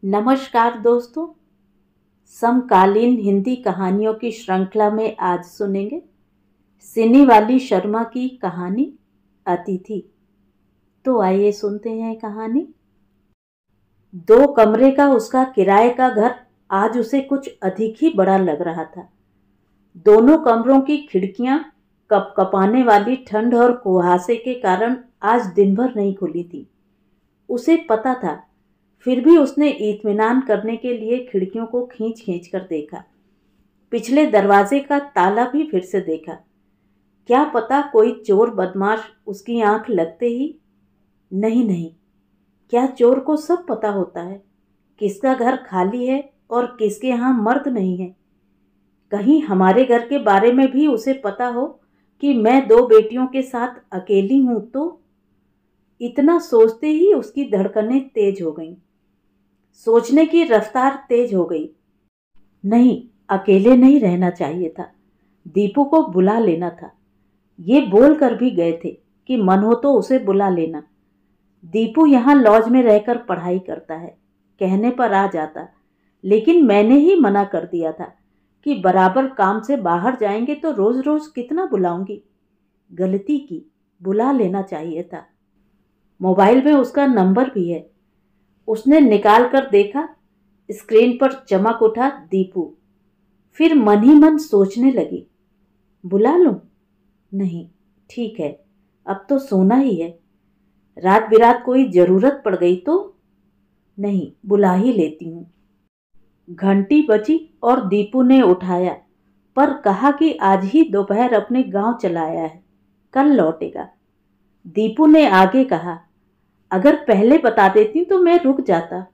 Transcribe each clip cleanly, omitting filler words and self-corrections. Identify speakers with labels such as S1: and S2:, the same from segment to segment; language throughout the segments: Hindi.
S1: नमस्कार दोस्तों। समकालीन हिंदी कहानियों की श्रृंखला में आज सुनेंगे सिनी वाली शर्मा की कहानी अतिथि। तो आइए सुनते हैं कहानी। 2 कमरे का उसका किराए का घर आज उसे कुछ अधिक ही बड़ा लग रहा था। दोनों कमरों की खिड़कियां कपकपाने वाली ठंड और कुहासे के कारण आज दिन भर नहीं खुली थी। उसे पता था, फिर भी उसने इत्मीनान करने के लिए खिड़कियों को खींच खींच कर देखा। पिछले दरवाजे का ताला भी फिर से देखा। क्या पता कोई चोर बदमाश उसकी आंख लगते ही। नहीं, क्या चोर को सब पता होता है किसका घर खाली है और किसके यहाँ मर्द नहीं है? कहीं हमारे घर के बारे में भी उसे पता हो कि मैं 2 बेटियों के साथ अकेली हूं तो? इतना सोचते ही उसकी धड़कनें तेज हो गईं। सोचने की रफ्तार तेज हो गई। नहीं, अकेले नहीं रहना चाहिए था। दीपू को बुला लेना था। ये बोल कर भी गए थे कि मन हो तो उसे बुला लेना। दीपू यहाँ लॉज में रहकर पढ़ाई करता है, कहने पर आ जाता, लेकिन मैंने ही मना कर दिया था कि बराबर काम से बाहर जाएंगे तो रोज रोज कितना बुलाऊंगी। गलती की, बुला लेना चाहिए था। मोबाइल में उसका नंबर भी है। उसने निकाल कर देखा, स्क्रीन पर चमक उठा दीपू। फिर मन ही मन सोचने लगी, बुला लूं? नहीं, ठीक है, अब तो सोना ही है। रात बिरात कोई जरूरत पड़ गई तो? नहीं, बुला ही लेती हूं। घंटी बजी और दीपू ने उठाया, पर कहा कि आज ही दोपहर अपने गांव चला आया है, कल लौटेगा। दीपू ने आगे कहा, अगर पहले बता देती तो मैं रुक जाता।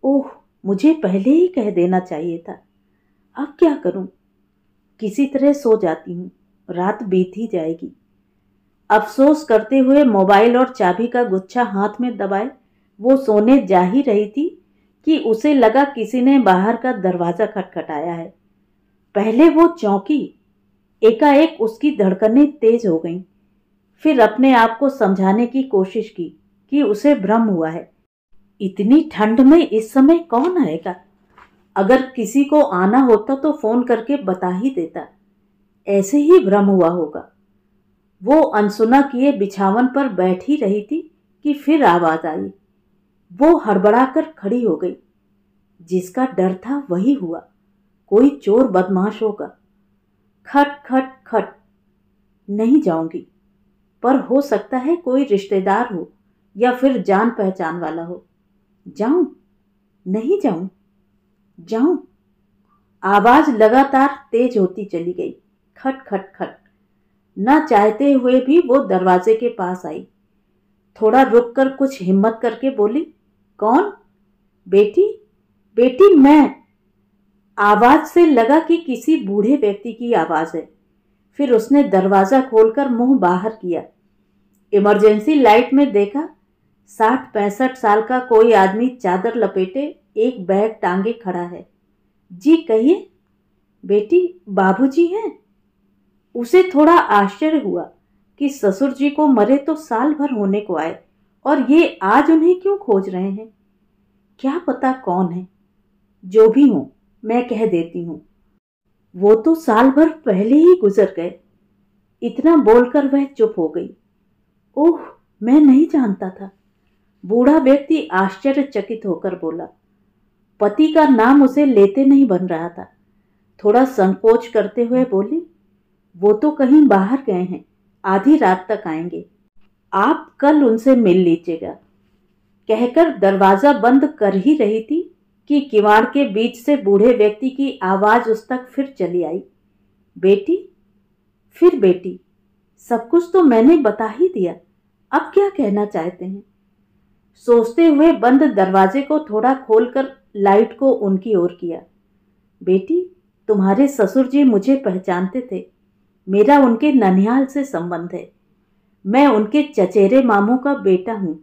S1: ओह, मुझे पहले ही कह देना चाहिए था। अब क्या करूं? किसी तरह सो जाती हूं, रात बीत ही जाएगी। अफसोस करते हुए मोबाइल और चाबी का गुच्छा हाथ में दबाए वो सोने जा ही रही थी कि उसे लगा किसी ने बाहर का दरवाजा खटखटाया है। पहले वो चौंकी, एकाएक उसकी धड़कनें तेज हो गईं। फिर अपने आप को समझाने की कोशिश की कि उसे भ्रम हुआ है। इतनी ठंड में इस समय कौन आएगा? अगर किसी को आना होता तो फोन करके बता ही देता। ऐसे ही भ्रम हुआ होगा। वो अनसुना किए बिछावन पर बैठी रही थी कि फिर आवाज आई। वो हड़बड़ाकर खड़ी हो गई। जिसका डर था वही हुआ। कोई चोर बदमाश होगा। खट खट खट। नहीं जाऊंगी, पर हो सकता है कोई रिश्तेदार हो या फिर जान पहचान वाला हो। जाऊं? नहीं जाऊं? जाऊं? आवाज लगातार तेज होती चली गई। खट खट खट। न चाहते हुए भी वो दरवाजे के पास आई। थोड़ा रुककर कुछ हिम्मत करके बोली, कौन? बेटी, बेटी मैं। आवाज से लगा कि किसी बूढ़े व्यक्ति की आवाज है। फिर उसने दरवाजा खोलकर मुंह बाहर किया। इमरजेंसी लाइट में देखा, 60-65 साल का कोई आदमी चादर लपेटे एक बैग टांगे खड़ा है। जी कहिए। बेटी, बाबूजी हैं? उसे थोड़ा आश्चर्य हुआ कि ससुर जी को मरे तो साल भर होने को आए और ये आज उन्हें क्यों खोज रहे हैं। क्या पता कौन है। जो भी हो, मैं कह देती हूँ, वो तो साल भर पहले ही गुजर गए। इतना बोलकर वह चुप हो गई। ओह, मैं नहीं जानता था। बूढ़ा व्यक्ति आश्चर्यचकित होकर बोला। पति का नाम उसे लेते नहीं बन रहा था। थोड़ा संकोच करते हुए बोली, वो तो कहीं बाहर गए हैं, आधी रात तक आएंगे। आप कल उनसे मिल लीजिएगा। कहकर दरवाजा बंद कर ही रही थी कि किवाड़ के बीच से बूढ़े व्यक्ति की आवाज उस तक फिर चली आई। बेटी, फिर बेटी, सब कुछ तो मैंने बता ही दिया। अब क्या कहना चाहते हैं? सोचते हुए बंद दरवाजे को थोड़ा खोलकर लाइट को उनकी ओर किया। बेटी, तुम्हारे ससुर जी मुझे पहचानते थे। मेरा उनके ननिहाल से संबंध है। मैं उनके चचेरे मामू का बेटा हूं।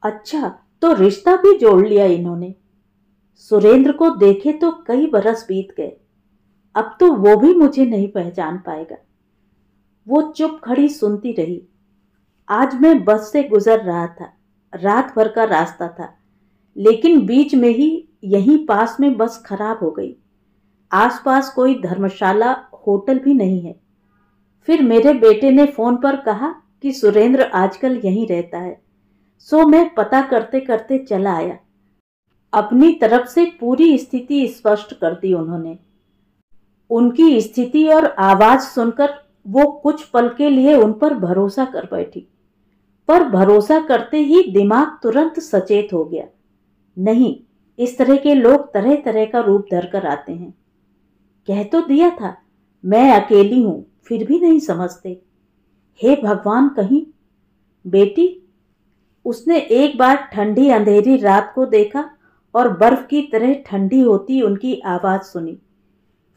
S1: अच्छा, तो रिश्ता भी जोड़ लिया इन्होंने। सुरेंद्र को देखे तो कई बरस बीत गए। अब तो वो भी मुझे नहीं पहचान पाएगा। वो चुप खड़ी सुनती रही। आज मैं बस से गुजर रहा था। रात भर का रास्ता था, लेकिन बीच में ही यहीं पास में बस खराब हो गई। आसपास कोई धर्मशाला होटल भी नहीं है। फिर मेरे बेटे ने फोन पर कहा कि सुरेंद्र आजकल यहीं रहता है, सो मैं पता करते करते चला आया। अपनी तरफ से पूरी स्थिति स्पष्ट कर दी उन्होंने। उनकी स्थिति और आवाज सुनकर वो कुछ पल के लिए उन पर भरोसा कर बैठी, पर भरोसा करते ही दिमाग तुरंत सचेत हो गया। नहीं, इस तरह के लोग तरह तरह का रूप धर कर आते हैं। कह तो दिया था मैं अकेली हूं, फिर भी नहीं समझते। हे भगवान, कहीं बेटी। उसने एक बार ठंडी अंधेरी रात को देखा और बर्फ की तरह ठंडी होती उनकी आवाज सुनी।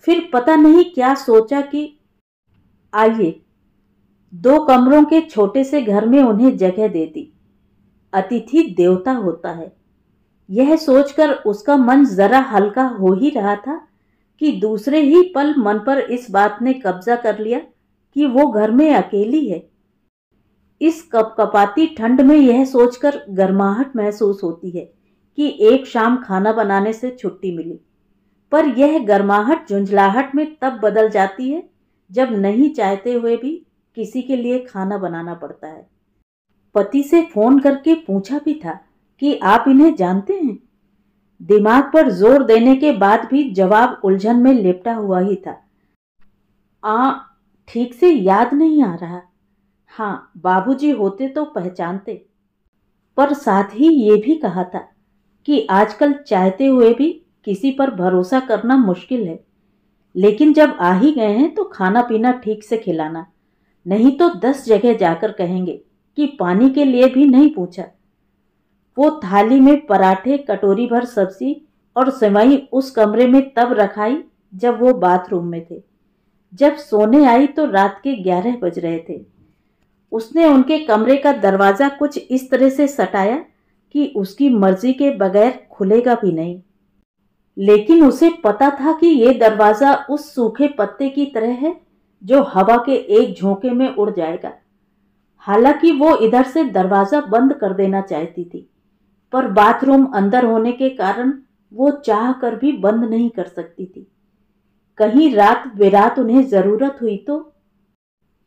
S1: फिर पता नहीं क्या सोचा कि आइए, 2 कमरों के छोटे से घर में उन्हें जगह दे दी। अतिथि देवता होता है, यह सोचकर उसका मन जरा हल्का हो ही रहा था कि दूसरे ही पल मन पर इस बात ने कब्जा कर लिया कि वो घर में अकेली है। इस कपकपाती ठंड में यह सोचकर गर्माहट महसूस होती है कि एक शाम खाना बनाने से छुट्टी मिली, पर यह गर्माहट झुंझलाहट में तब बदल जाती है जब नहीं चाहते हुए भी किसी के लिए खाना बनाना पड़ता है। पति से फोन करके पूछा भी था कि आप इन्हें जानते हैं। दिमाग पर जोर देने के बाद भी जवाब उलझन में लिपटा हुआ ही था। ठीक से याद नहीं आ रहा। हाँ, बाबूजी होते तो पहचानते। पर साथ ही ये भी कहा था कि आजकल चाहते हुए भी किसी पर भरोसा करना मुश्किल है, लेकिन जब आ ही गए हैं तो खाना पीना ठीक से खिलाना, नहीं तो 10 जगह जाकर कहेंगे कि पानी के लिए भी नहीं पूछा। वो थाली में पराठे, कटोरी भर सब्जी और सेवई उस कमरे में तब रखाई जब वो बाथरूम में थे। जब सोने आई तो रात के 11 बज रहे थे। उसने उनके कमरे का दरवाजा कुछ इस तरह से सटाया कि उसकी मर्जी के बगैर खुलेगा भी नहीं, लेकिन उसे पता था कि यह दरवाजा उस सूखे पत्ते की तरह है जो हवा के एक झोंके में उड़ जाएगा। हालांकि वो इधर से दरवाजा बंद कर देना चाहती थी, पर बाथरूम अंदर होने के कारण वो चाह कर भी बंद नहीं कर सकती थी। कहीं रात बेरात उन्हें जरूरत हुई तो।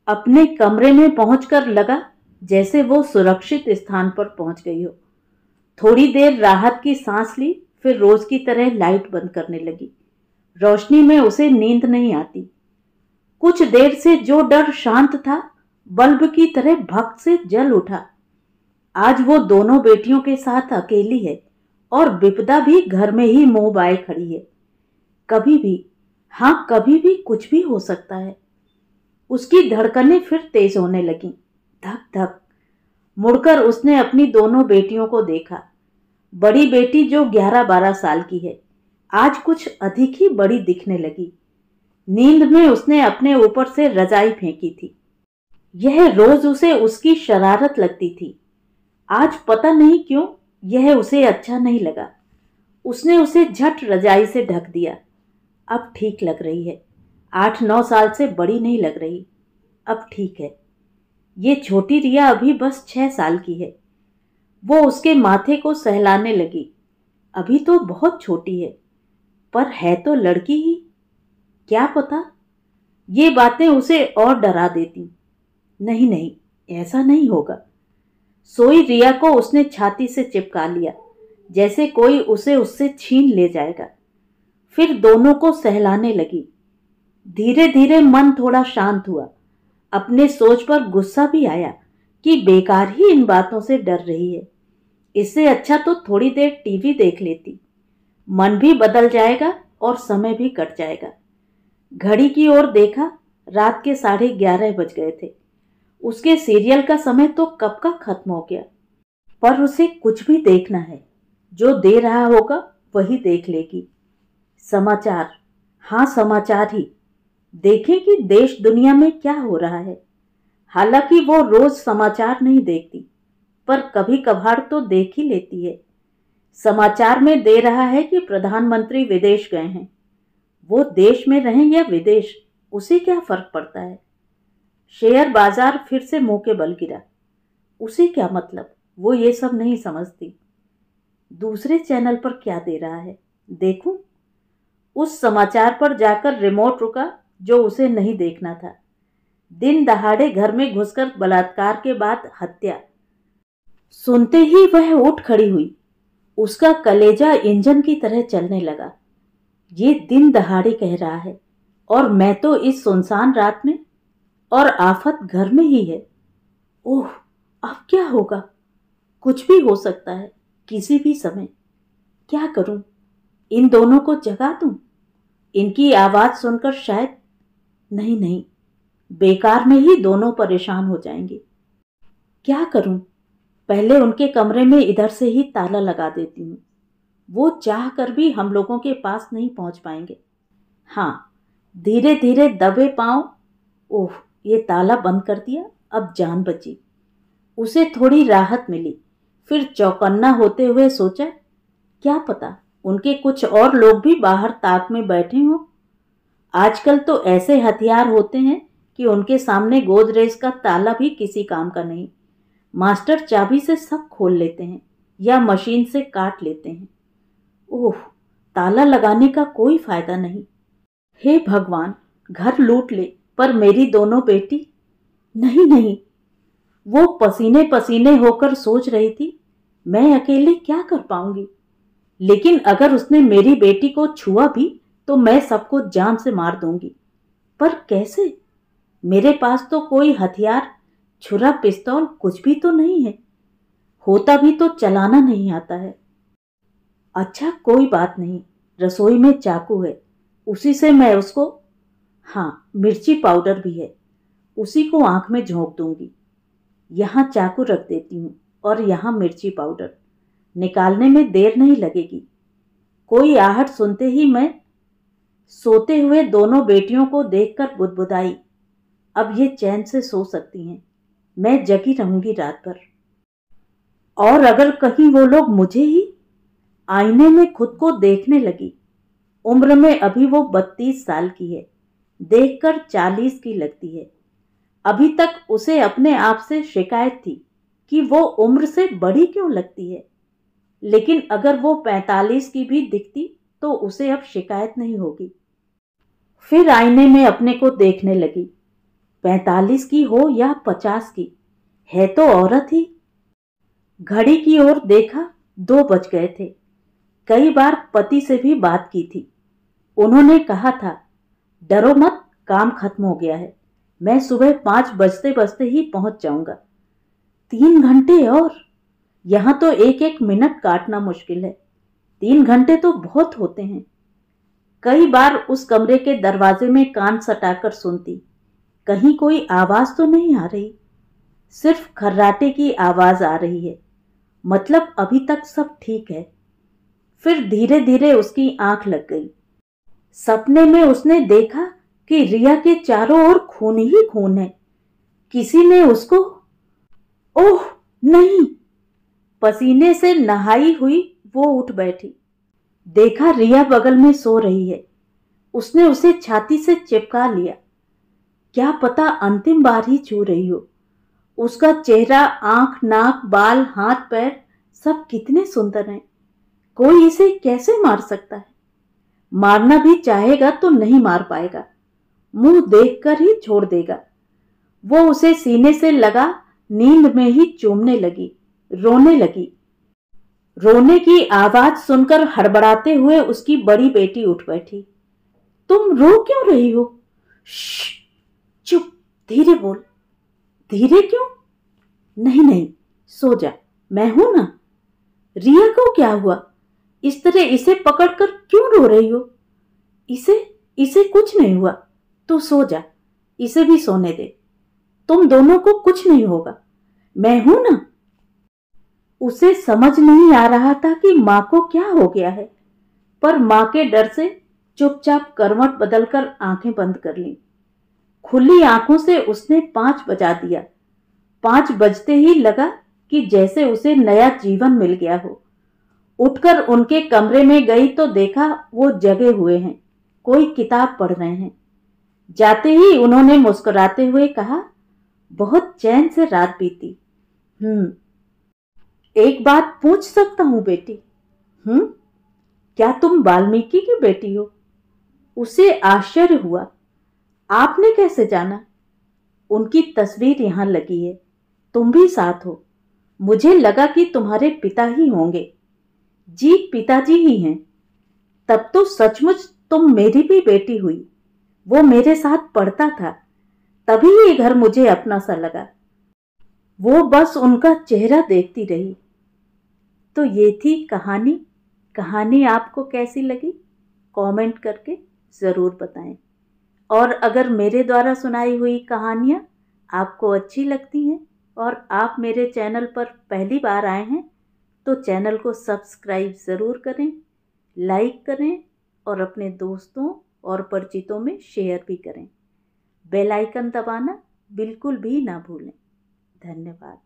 S1: अपने कमरे में पहुंचकर लगा जैसे वो सुरक्षित स्थान पर पहुंच गई हो। थोड़ी देर राहत की सांस ली, फिर रोज की तरह लाइट बंद करने लगी। रोशनी में उसे नींद नहीं आती। कुछ देर से जो डर शांत था, बल्ब की तरह भक्त से जल उठा। आज वो दोनों बेटियों के साथ अकेली है और विपदा भी घर में ही मुंह बाए खड़ी है। कभी भी, हाँ कभी भी कुछ भी हो सकता है। उसकी धड़कनें फिर तेज होने लगीं, धक धक। मुड़कर उसने अपनी दोनों बेटियों को देखा। बड़ी बेटी जो 11-12 साल की है, आज कुछ अधिक ही बड़ी दिखने लगी। नींद में उसने अपने ऊपर से रजाई फेंकी थी। यह रोज उसे उसकी शरारत लगती थी। आज पता नहीं क्यों यह उसे अच्छा नहीं लगा। उसने उसे झट रजाई से ढक दिया। अब ठीक लग रही है। 8-9 साल से बड़ी नहीं लग रही। अब ठीक है। ये छोटी रिया अभी बस 6 साल की है। वो उसके माथे को सहलाने लगी। अभी तो बहुत छोटी है, पर है तो लड़की ही। क्या पता, ये बातें उसे और डरा देती। नहीं नहीं, ऐसा नहीं होगा। सोई रिया को उसने छाती से चिपका लिया, जैसे कोई उसे उससे छीन ले जाएगा। फिर दोनों को सहलाने लगी। धीरे धीरे मन थोड़ा शांत हुआ। अपने सोच पर गुस्सा भी आया कि बेकार ही इन बातों से डर रही है। इससे अच्छा तो थोड़ी देर टीवी देख लेती। मन भी बदल जाएगा और समय भी कट जाएगा। घड़ी की ओर देखा, रात के 11:30 बज गए थे। उसके सीरियल का समय तो कब का खत्म हो गया, पर उसे कुछ भी देखना है। जो दे रहा होगा वही देख लेगी। समाचार, हाँ समाचार ही। देखें कि देश दुनिया में क्या हो रहा है। हालांकि वो रोज समाचार नहीं देखती, पर कभी कभार तो देख ही लेती है। समाचार में दे रहा है कि प्रधानमंत्री विदेश गए हैं। वो देश में रहें या विदेश, उसे क्या फर्क पड़ता है। शेयर बाजार फिर से मुंह के बल गिरा। उसे क्या मतलब, वो ये सब नहीं समझती। दूसरे चैनल पर क्या दे रहा है, देखूं। उस समाचार पर जाकर रिमोट रुका जो उसे नहीं देखना था। दिन दहाड़े घर में घुसकर बलात्कार के बाद हत्या। सुनते ही वह उठ खड़ी हुई। उसका कलेजा इंजन की तरह चलने लगा। ये दिन दहाड़े कह रहा है और मैं तो इस सुनसान रात में, और आफत घर में ही है। ओह, अब क्या होगा? कुछ भी हो सकता है किसी भी समय। क्या करूं? इन दोनों को जगा दूं? इनकी आवाज सुनकर शायद नहीं नहीं, बेकार में ही दोनों परेशान हो जाएंगे। क्या करूं? पहले उनके कमरे में इधर से ही ताला लगा देती हूँ। वो चाह कर भी हम लोगों के पास नहीं पहुंच पाएंगे। हाँ, धीरे धीरे दबे पांव। ओह, ये ताला बंद कर दिया, अब जान बची। उसे थोड़ी राहत मिली। फिर चौकन्ना होते हुए सोचा, क्या पता उनके कुछ और लोग भी बाहर ताक में बैठे हों। आजकल तो ऐसे हथियार होते हैं कि उनके सामने गोदरेज का ताला भी किसी काम का नहीं। मास्टर चाबी से सब खोल लेते हैं या मशीन से काट लेते हैं। ओह, ताला लगाने का कोई फायदा नहीं। हे भगवान, घर लूट ले, पर मेरी दोनों बेटी। नहीं नहीं, वो पसीने पसीने होकर सोच रही थी, मैं अकेले क्या कर पाऊंगी। लेकिन अगर उसने मेरी बेटी को छुआ भी तो मैं सबको जान से मार दूंगी। पर कैसे? मेरे पास तो कोई हथियार, छुरा, पिस्तौल कुछ भी तो नहीं है। होता भी तो चलाना नहीं आता है। अच्छा, कोई बात नहीं, रसोई में चाकू है, उसी से मैं उसको, हाँ, मिर्ची पाउडर भी है, उसी को आंख में झोंक दूंगी। यहाँ चाकू रख देती हूँ और यहाँ मिर्ची पाउडर। निकालने में देर नहीं लगेगी। कोई आहट सुनते ही मैं सोते हुए दोनों बेटियों को देखकर बुदबुदाई, अब ये चैन से सो सकती हैं, मैं जगी रहूंगी रात भर। और अगर कहीं वो लोग मुझे ही, आईने में खुद को देखने लगी। उम्र में अभी वो 32 साल की है, देखकर 40 की लगती है। अभी तक उसे अपने आप से शिकायत थी कि वो उम्र से बड़ी क्यों लगती है। लेकिन अगर वो 45 की भी दिखती तो उसे अब शिकायत नहीं होगी। फिर आईने में अपने को देखने लगी। 45 की हो या 50 की, है तो औरत ही। घड़ी की ओर देखा, 2 बज गए थे। कई बार पति से भी बात की थी। उन्होंने कहा था, डरो मत, काम खत्म हो गया है, मैं सुबह 5 बजते बजते ही पहुंच जाऊंगा। 3 घंटे और? यहां तो एक एक मिनट काटना मुश्किल है। 3 घंटे तो बहुत होते हैं। कई बार उस कमरे के दरवाजे में कान सटाकर सुनती, कहीं कोई आवाज तो नहीं आ रही। सिर्फ खर्राटे की आवाज आ रही है, मतलब अभी तक सब ठीक है। फिर धीरे धीरे उसकी आंख लग गई। सपने में उसने देखा कि रिया के चारों ओर खून ही खून है। किसी ने उसको, ओह नहीं! पसीने से नहाई हुई वो उठ बैठी। देखा रिया बगल में सो रही है। उसने उसे छाती से चिपका लिया। क्या पता अंतिम बार ही छू रही हो। उसका चेहरा, आंख, नाक, बाल, हाथ पैर सब कितने सुंदर हैं। कोई इसे कैसे मार सकता है? मारना भी चाहेगा तो नहीं मार पाएगा, मुंह देखकर ही छोड़ देगा। वो उसे सीने से लगा नींद में ही चूमने लगी, रोने लगी। रोने की आवाज सुनकर हड़बड़ाते हुए उसकी बड़ी बेटी उठ बैठी। तुम रो क्यों रही हो? श्श, चुप, धीरे बोल। धीरे क्यों? नहीं नहीं, सो जा, मैं हूं ना। रिया को क्या हुआ? इस तरह इसे पकड़कर क्यों रो रही हो? इसे कुछ नहीं हुआ, तू सो जा, इसे भी सोने दे। तुम दोनों को कुछ नहीं होगा, मैं हूं ना। उसे समझ नहीं आ रहा था कि मां को क्या हो गया है, पर मां के डर से चुपचाप करवट बदलकर आंखें बंद कर ली। खुली आंखों से उसने 5 बजा दिया। 5 बजते ही लगा कि जैसे उसे नया जीवन मिल गया हो। उठकर उनके कमरे में गई तो देखा वो जगे हुए हैं, कोई किताब पढ़ रहे हैं। जाते ही उन्होंने मुस्कुराते हुए कहा, बहुत चैन से रात बीती। एक बात पूछ सकता हूं बेटी? क्या तुम वाल्मीकि की बेटी हो? उसे आश्चर्य हुआ। आपने कैसे जाना? उनकी तस्वीर यहाँ लगी है, तुम भी साथ हो। मुझे लगा कि तुम्हारे पिता ही होंगे। जी पिताजी ही हैं। तब तो सचमुच तुम मेरी भी बेटी हुई। वो मेरे साथ पढ़ता था, तभी ये घर मुझे अपना सा लगा। वो बस उनका चेहरा देखती रही। तो ये थी कहानी। कहानी आपको कैसी लगी कमेंट करके ज़रूर बताएं। और अगर मेरे द्वारा सुनाई हुई कहानियाँ आपको अच्छी लगती हैं और आप मेरे चैनल पर पहली बार आए हैं तो चैनल को सब्सक्राइब ज़रूर करें, लाइक करें और अपने दोस्तों और परिचितों में शेयर भी करें। बेल आइकन दबाना बिल्कुल भी ना भूलें। धन्यवाद।